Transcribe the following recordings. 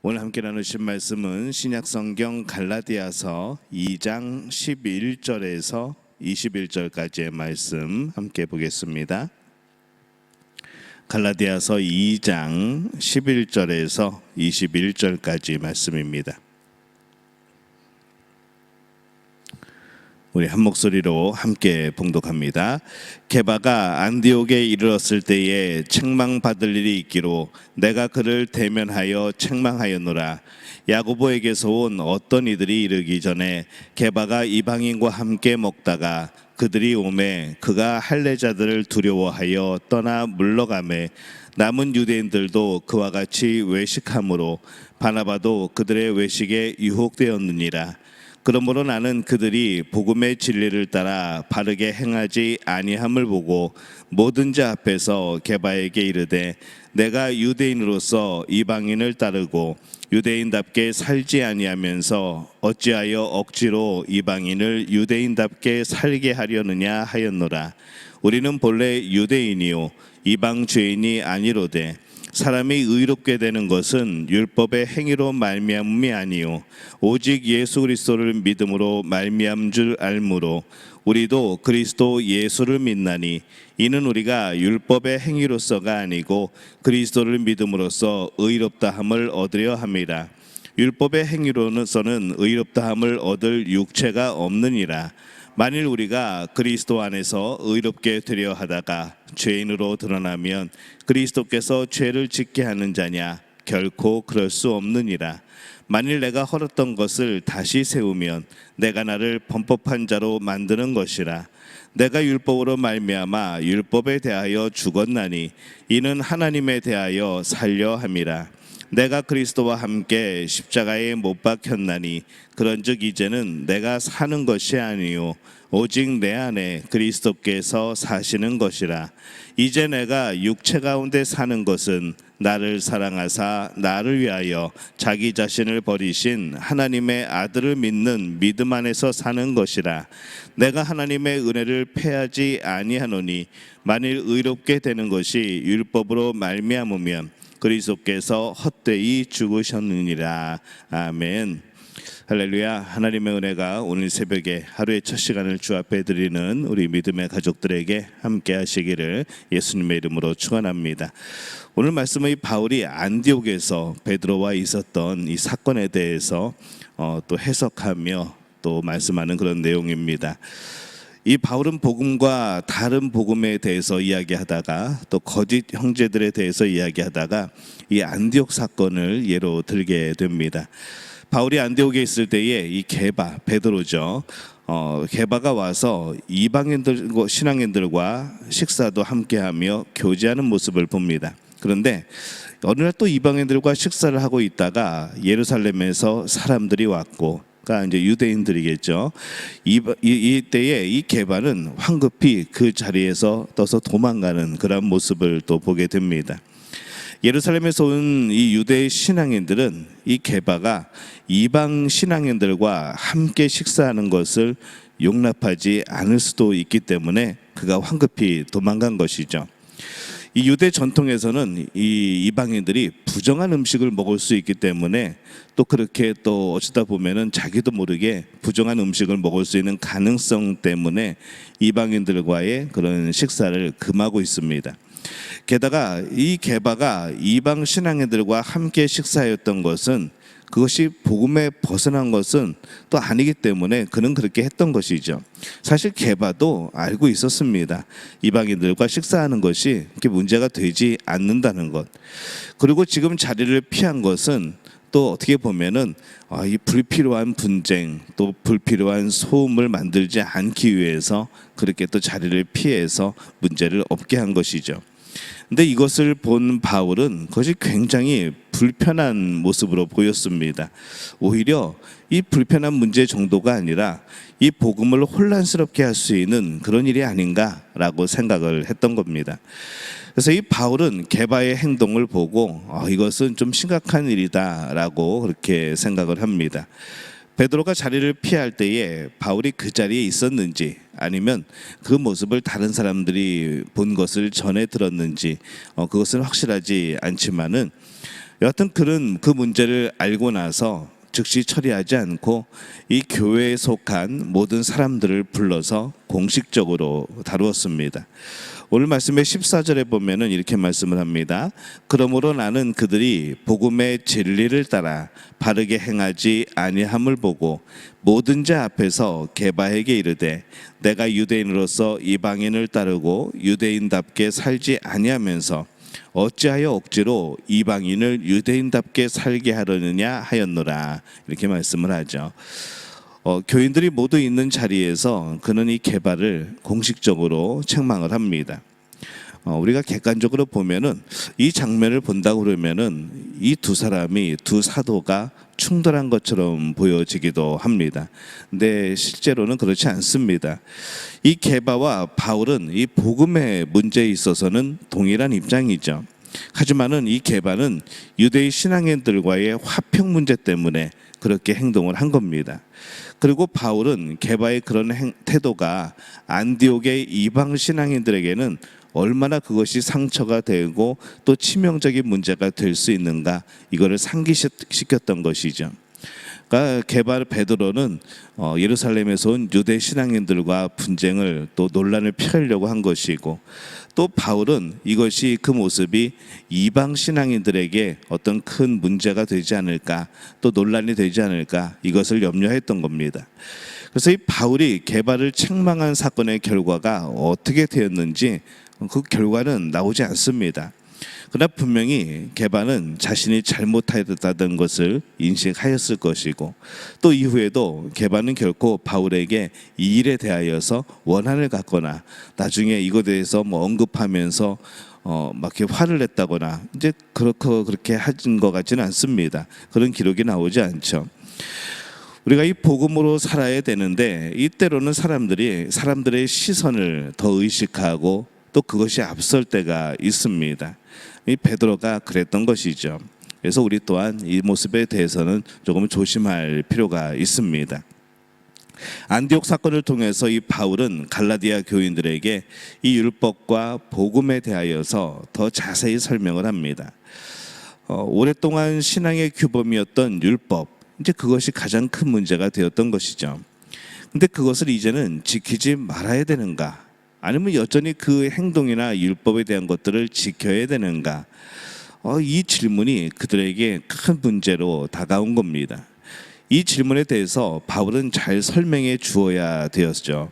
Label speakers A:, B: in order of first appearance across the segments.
A: 오늘 함께 나누신 말씀은 신약성경 갈라디아서 2장 11절에서 21절까지의 말씀 함께 보겠습니다. 갈라디아서 2장 11절에서 21절까지 말씀입니다. 우리 한 목소리로 함께 봉독합니다. 게바가 안디옥에 이르렀을 때에 책망받을 일이 있기로 내가 그를 대면하여 책망하였노라. 야고보에게서 온 어떤 이들이 이르기 전에 게바가 이방인과 함께 먹다가 그들이 오매 그가 할례자들을 두려워하여 떠나 물러가매 남은 유대인들도 그와 같이 외식함으로 바나바도 그들의 외식에 유혹되었느니라. 그러므로 나는 그들이 복음의 진리를 따라 바르게 행하지 아니함을 보고 모든 자 앞에서 게바에게 이르되 내가 유대인으로서 이방인을 따르고 유대인답게 살지 아니하면서 어찌하여 억지로 이방인을 유대인답게 살게 하려느냐 하였노라. 우리는 본래 유대인이요 이방 죄인이 아니로되 사람이 의롭게 되는 것은 율법의 행위로 말미암음이 아니요 오직 예수 그리스도를 믿음으로 말미암은 줄 알므로 우리도 그리스도 예수를 믿나니 이는 우리가 율법의 행위로서가 아니고 그리스도를 믿음으로써 의롭다함을 얻으려 함이라. 율법의 행위로서는 의롭다함을 얻을 육체가 없느니라. 만일 우리가 그리스도 안에서 의롭게 되려 하다가 죄인으로 드러나면 그리스도께서 죄를 짓게 하는 자냐? 결코 그럴 수 없느니라. 만일 내가 헐었던 것을 다시 세우면 내가 나를 범법한 자로 만드는 것이라. 내가 율법으로 말미암아 율법에 대하여 죽었나니 이는 하나님에 대하여 살려 함이라. 내가 그리스도와 함께 십자가에 못 박혔나니 그런즉 이제는 내가 사는 것이 아니요 오직 내 안에 그리스도께서 사시는 것이라. 이제 내가 육체 가운데 사는 것은 나를 사랑하사 나를 위하여 자기 자신을 버리신 하나님의 아들을 믿는 믿음 안에서 사는 것이라. 내가 하나님의 은혜를 패하지 아니하노니 만일 의롭게 되는 것이 율법으로 말미암으면 그리스도께서 헛되이 죽으셨느니라. 아멘. 할렐루야. 하나님의 은혜가 오늘 새벽에 하루의 첫 시간을 주 앞에 드리는 우리 믿음의 가족들에게 함께 하시기를 예수님의 이름으로 축원합니다. 오늘 말씀은 이 바울이 안디옥에서 베드로와 있었던 이 사건에 대해서 또 해석하며 또 말씀하는 그런 내용입니다. 이 바울은 복음과 다른 복음에 대해서 이야기하다가 또 거짓 형제들에 대해서 이야기하다가 이 안디옥 사건을 예로 들게 됩니다. 바울이 안디옥에 있을 때에 이 게바, 베드로죠. 게바가 와서 이방인들, 신앙인들과 식사도 함께하며 교제하는 모습을 봅니다. 그런데 어느 날 또 이방인들과 식사를 하고 있다가 예루살렘에서 사람들이 왔고, 그러니까 이제 유대인들이겠죠. 이때에 이 게바는 황급히 그 자리에서 떠서 도망가는 그런 모습을 또 보게 됩니다. 예루살렘에서 온 이 유대 신앙인들은 이 게바가 이방 신앙인들과 함께 식사하는 것을 용납하지 않을 수도 있기 때문에 그가 황급히 도망간 것이죠. 이 유대 전통에서는 이 이방인들이 부정한 음식을 먹을 수 있기 때문에 또 그렇게 또 어쩌다 보면은 자기도 모르게 부정한 음식을 먹을 수 있는 가능성 때문에 이방인들과의 그런 식사를 금하고 있습니다. 게다가 이 게바가 이방 신앙인들과 함께 식사하였던 것은 그것이 복음에 벗어난 것은 또 아니기 때문에 그는 그렇게 했던 것이죠. 사실 게바도 알고 있었습니다. 이방인들과 식사하는 것이 그렇게 문제가 되지 않는다는 것. 그리고 지금 자리를 피한 것은 또 어떻게 보면은 이 불필요한 분쟁 또 불필요한 소음을 만들지 않기 위해서 그렇게 또 자리를 피해서 문제를 없게 한 것이죠. 근데 이것을 본 바울은 그것이 굉장히 불편한 모습으로 보였습니다. 오히려 이 불편한 문제 정도가 아니라 이 복음을 혼란스럽게 할 수 있는 그런 일이 아닌가라고 생각을 했던 겁니다. 그래서 이 바울은 게바의 행동을 보고 이것은 좀 심각한 일이다라고 그렇게 생각을 합니다. 베드로가 자리를 피할 때에 바울이 그 자리에 있었는지 아니면 그 모습을 다른 사람들이 본 것을 전해 들었는지 그것은 확실하지 않지만은 여하튼 그는 그 문제를 알고 나서 즉시 처리하지 않고 이 교회에 속한 모든 사람들을 불러서 공식적으로 다루었습니다. 오늘 말씀의 14절에 보면은 이렇게 말씀을 합니다. 그러므로 나는 그들이 복음의 진리를 따라 바르게 행하지 아니함을 보고 모든 자 앞에서 게바에게 이르되 내가 유대인으로서 이방인을 따르고 유대인답게 살지 아니하면서 어찌하여 억지로 이방인을 유대인답게 살게 하려느냐 하였노라. 이렇게 말씀을 하죠. 교인들이 모두 있는 자리에서 그는 이 게바를 공식적으로 책망을 합니다. 우리가 객관적으로 보면은 이 장면을 본다고 그러면은 이 두 사람이 두 사도가 충돌한 것처럼 보여지기도 합니다. 근데 실제로는 그렇지 않습니다. 이 게바와 바울은 이 복음의 문제에 있어서는 동일한 입장이죠. 하지만은 이 게바는 유대인 신앙인들과의 화평 문제 때문에 그렇게 행동을 한 겁니다. 그리고 바울은 게바의 그런 태도가 안디옥의 이방 신앙인들에게는 얼마나 그것이 상처가 되고 또 치명적인 문제가 될 수 있는가, 이거를 상기시켰던 것이죠. 그러니까 게바 베드로는 예루살렘에서 온 유대 신앙인들과 분쟁을 또 논란을 피하려고 한 것이고, 또 바울은 이것이 그 모습이 이방 신앙인들에게 어떤 큰 문제가 되지 않을까, 또 논란이 되지 않을까, 이것을 염려했던 겁니다. 그래서 이 바울이 게바를 책망한 사건의 결과가 어떻게 되었는지 그 결과는 나오지 않습니다. 그러나 분명히 게바는 자신이 잘못하였다는 것을 인식하였을 것이고, 또 이후에도 게바는 결코 바울에게 이 일에 대하여서 원한을 갖거나 나중에 이것에 대해서 언급하면서 막 이렇게 화를 냈다거나 이제 그렇게 하진 것 같지는 않습니다. 그런 기록이 나오지 않죠. 우리가 이 복음으로 살아야 되는데 이때로는 사람들의 시선을 더 의식하고 또 그것이 앞설 때가 있습니다. 이 베드로가 그랬던 것이죠. 그래서 우리 또한 이 모습에 대해서는 조금 조심할 필요가 있습니다. 안디옥 사건을 통해서 이 바울은 갈라디아 교인들에게 이 율법과 복음에 대하여서 더 자세히 설명을 합니다. 오랫동안 신앙의 규범이었던 율법, 이제 그것이 가장 큰 문제가 되었던 것이죠. 근데 그것을 이제는 지키지 말아야 되는가? 아니면 여전히 그 행동이나 율법에 대한 것들을 지켜야 되는가? 이 질문이 그들에게 큰 문제로 다가온 겁니다. 이 질문에 대해서 바울은 잘 설명해 주어야 되었죠.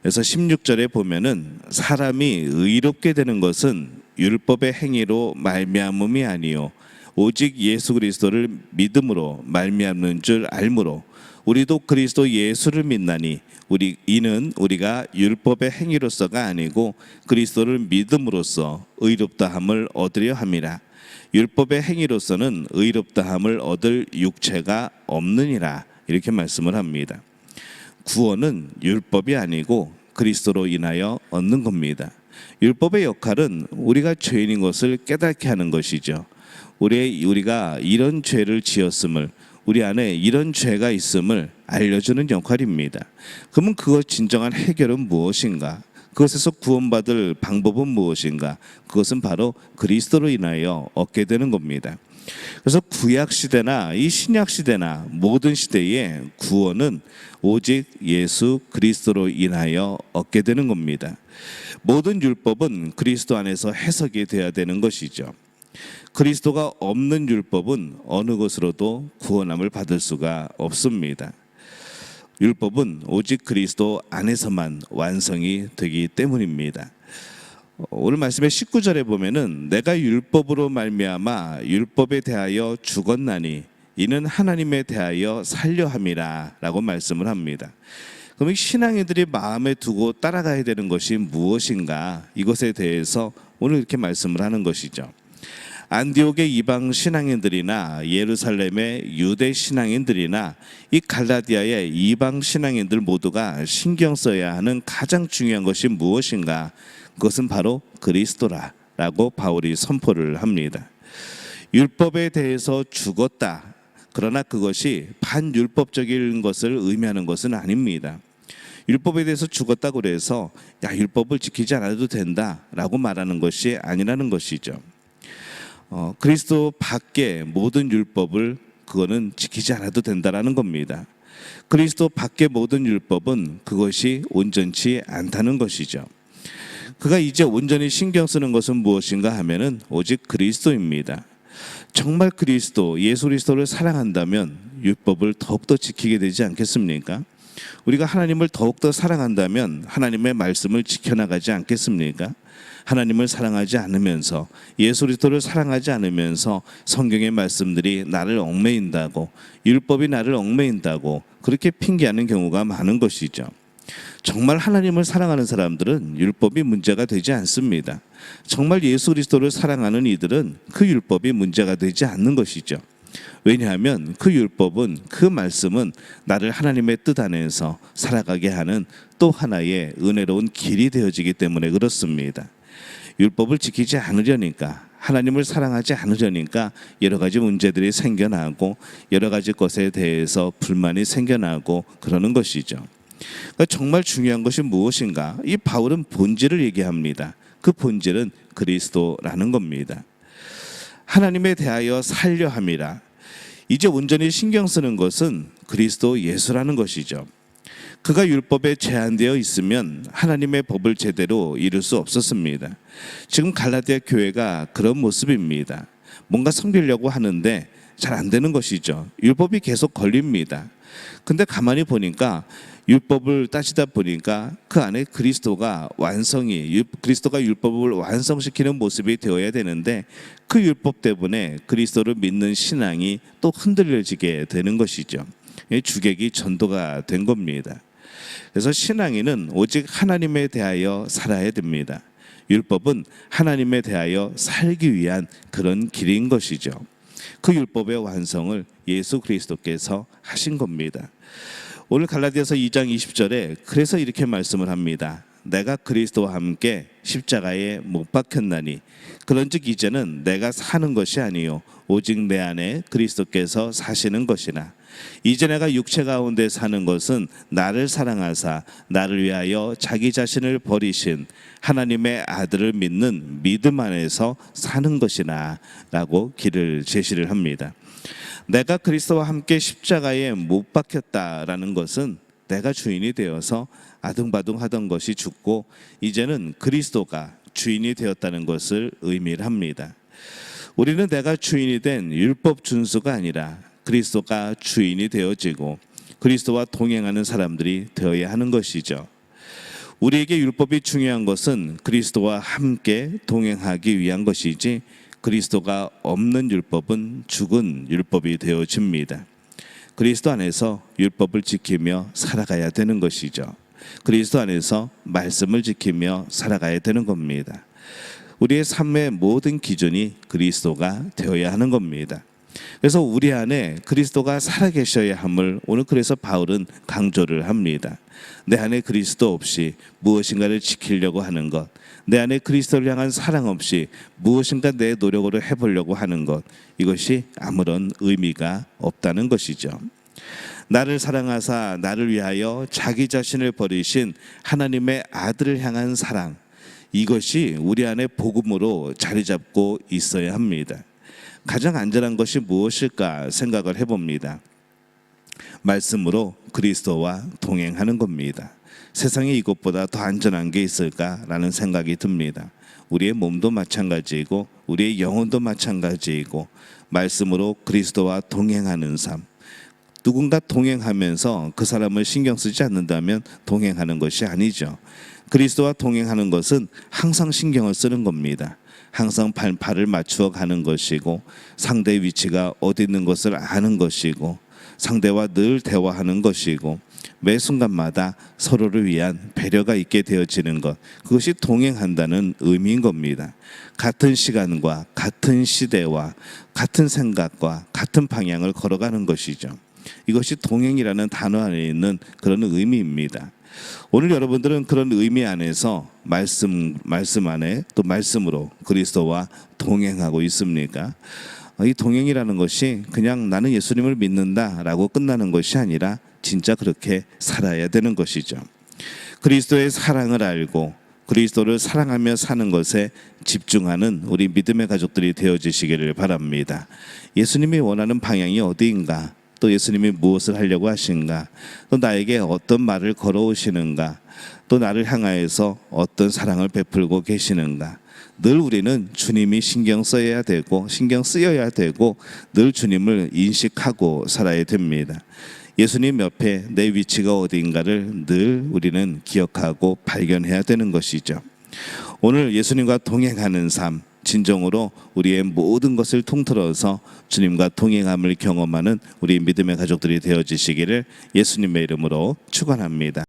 A: 그래서 16절에 보면은 사람이 의롭게 되는 것은 율법의 행위로 말미암음이 아니요 오직 예수 그리스도를 믿음으로 말미암는 줄 알므로 우리도 그리스도 예수를 믿나니 이는 우리가 율법의 행위로서가 아니고 그리스도를 믿음으로써 의롭다함을 얻으려 함이라. 율법의 행위로서는 의롭다함을 얻을 육체가 없느니라. 이렇게 말씀을 합니다. 구원은 율법이 아니고 그리스도로 인하여 얻는 겁니다. 율법의 역할은 우리가 죄인인 것을 깨닫게 하는 것이죠. 우리가 이런 죄를 지었음을, 우리 안에 이런 죄가 있음을 알려주는 역할입니다. 그러면 그것 진정한 해결은 무엇인가? 그것에서 구원받을 방법은 무엇인가? 그것은 바로 그리스도로 인하여 얻게 되는 겁니다. 그래서 구약 시대나 이 신약 시대나 모든 시대의 구원은 오직 예수 그리스도로 인하여 얻게 되는 겁니다. 모든 율법은 그리스도 안에서 해석이 되어야 되는 것이죠. 그리스도가 없는 율법은 어느 것으로도 구원함을 받을 수가 없습니다. 율법은 오직 그리스도 안에서만 완성이 되기 때문입니다. 오늘 말씀의 19절에 보면은 내가 율법으로 말미암아 율법에 대하여 죽었나니 이는 하나님에 대하여 살려 함이라 라고 말씀을 합니다. 그럼 신앙인들이 마음에 두고 따라가야 되는 것이 무엇인가? 이것에 대해서 오늘 이렇게 말씀을 하는 것이죠. 안디옥의 이방 신앙인들이나 예루살렘의 유대 신앙인들이나 이 갈라디아의 이방 신앙인들 모두가 신경 써야 하는 가장 중요한 것이 무엇인가? 그것은 바로 그리스도라고 바울이 선포를 합니다. 율법에 대해서 죽었다. 그러나 그것이 반율법적인 것을 의미하는 것은 아닙니다. 율법에 대해서 죽었다고 그래서 율법을 지키지 않아도 된다라고 말하는 것이 아니라는 것이죠. 그리스도 밖에 모든 율법을 그거는 지키지 않아도 된다라는 겁니다. 그리스도 밖의 모든 율법은 그것이 온전치 않다는 것이죠. 그가 이제 온전히 신경 쓰는 것은 무엇인가 하면은 오직 그리스도입니다. 정말 그리스도, 예수 그리스도를 사랑한다면 율법을 더욱더 지키게 되지 않겠습니까? 우리가 하나님을 더욱더 사랑한다면 하나님의 말씀을 지켜나가지 않겠습니까? 하나님을 사랑하지 않으면서, 예수 그리스도를 사랑하지 않으면서 성경의 말씀들이 나를 얽매인다고, 율법이 나를 얽매인다고 그렇게 핑계하는 경우가 많은 것이죠. 정말 하나님을 사랑하는 사람들은 율법이 문제가 되지 않습니다. 정말 예수 그리스도를 사랑하는 이들은 그 율법이 문제가 되지 않는 것이죠. 왜냐하면 그 율법은, 그 말씀은 나를 하나님의 뜻 안에서 살아가게 하는 또 하나의 은혜로운 길이 되어지기 때문에 그렇습니다. 율법을 지키지 않으려니까, 하나님을 사랑하지 않으려니까 여러 가지 문제들이 생겨나고 여러 가지 것에 대해서 불만이 생겨나고 그러는 것이죠. 그러니까 정말 중요한 것이 무엇인가? 이 바울은 본질을 얘기합니다. 그 본질은 그리스도라는 겁니다. 하나님에 대하여 살려 함이라. 이제 온전히 신경 쓰는 것은 그리스도 예수라는 것이죠. 그가 율법에 제한되어 있으면 하나님의 법을 제대로 이룰 수 없었습니다. 지금 갈라디아 교회가 그런 모습입니다. 뭔가 섬기려고 하는데 잘 안 되는 것이죠. 율법이 계속 걸립니다. 근데 가만히 보니까, 율법을 따지다 보니까 그 안에 그리스도가 그리스도가 율법을 완성시키는 모습이 되어야 되는데, 그 율법 때문에 그리스도를 믿는 신앙이 또 흔들려지게 되는 것이죠. 주객이 전도가 된 겁니다. 그래서 신앙인은 오직 하나님에 대하여 살아야 됩니다. 율법은 하나님에 대하여 살기 위한 그런 길인 것이죠. 그 율법의 완성을 예수 그리스도께서 하신 겁니다. 오늘 갈라디아서 2장 20절에 그래서 이렇게 말씀을 합니다. 내가 그리스도와 함께 십자가에 못 박혔나니 그런즉 이제는 내가 사는 것이 아니요 오직 내 안에 그리스도께서 사시는 것이나 이제 내가 육체 가운데 사는 것은 나를 사랑하사 나를 위하여 자기 자신을 버리신 하나님의 아들을 믿는 믿음 안에서 사는 것이나 라고 길을 제시를 합니다. 내가 그리스도와 함께 십자가에 못 박혔다라는 것은 내가 주인이 되어서 아둥바둥 하던 것이 죽고 이제는 그리스도가 주인이 되었다는 것을 의미를 합니다. 우리는 내가 주인이 된 율법 준수가 아니라 그리스도가 주인이 되어지고 그리스도와 동행하는 사람들이 되어야 하는 것이죠. 우리에게 율법이 중요한 것은 그리스도와 함께 동행하기 위한 것이지, 그리스도가 없는 율법은 죽은 율법이 되어집니다. 그리스도 안에서 율법을 지키며 살아가야 되는 것이죠. 그리스도 안에서 말씀을 지키며 살아가야 되는 겁니다. 우리의 삶의 모든 기준이 그리스도가 되어야 하는 겁니다. 그래서 우리 안에 그리스도가 살아계셔야 함을 오늘 그래서 바울은 강조를 합니다. 내 안에 그리스도 없이 무엇인가를 지키려고 하는 것, 내 안에 그리스도를 향한 사랑 없이 무엇인가 내 노력으로 해보려고 하는 것, 이것이 아무런 의미가 없다는 것이죠. 나를 사랑하사 나를 위하여 자기 자신을 버리신 하나님의 아들을 향한 사랑, 이것이 우리 안에 복음으로 자리 잡고 있어야 합니다. 가장 안전한 것이 무엇일까 생각을 해봅니다. 말씀으로 그리스도와 동행하는 겁니다. 세상에 이것보다 더 안전한 게 있을까라는 생각이 듭니다. 우리의 몸도 마찬가지이고 우리의 영혼도 마찬가지이고 말씀으로 그리스도와 동행하는 삶, 누군가 동행하면서 그 사람을 신경 쓰지 않는다면 동행하는 것이 아니죠. 그리스도와 동행하는 것은 항상 신경을 쓰는 겁니다. 항상 발을 맞추어 가는 것이고 상대의 위치가 어디 있는 것을 아는 것이고 상대와 늘 대화하는 것이고 매 순간마다 서로를 위한 배려가 있게 되어지는 것, 그것이 동행한다는 의미인 겁니다. 같은 시간과 같은 시대와 같은 생각과 같은 방향을 걸어가는 것이죠. 이것이 동행이라는 단어 안에 있는 그런 의미입니다. 오늘 여러분들은 그런 의미 안에서 말씀 안에 또 말씀으로 그리스도와 동행하고 있습니까? 이 동행이라는 것이 그냥 나는 예수님을 믿는다라고 끝나는 것이 아니라 진짜 그렇게 살아야 되는 것이죠. 그리스도의 사랑을 알고 그리스도를 사랑하며 사는 것에 집중하는 우리 믿음의 가족들이 되어지시기를 바랍니다. 예수님이 원하는 방향이 어디인가? 또 예수님이 무엇을 하려고 하신가? 또 나에게 어떤 말을 걸어오시는가? 또 나를 향하여서 어떤 사랑을 베풀고 계시는가? 늘 우리는 주님이 신경 쓰여야 되고 늘 주님을 인식하고 살아야 됩니다. 예수님 옆에 내 위치가 어디인가를 늘 우리는 기억하고 발견해야 되는 것이죠. 오늘 예수님과 동행하는 삶, 진정으로 우리의 모든 것을 통틀어서 주님과 동행함을 경험하는 우리 믿음의 가족들이 되어지시기를 예수님의 이름으로 축원합니다.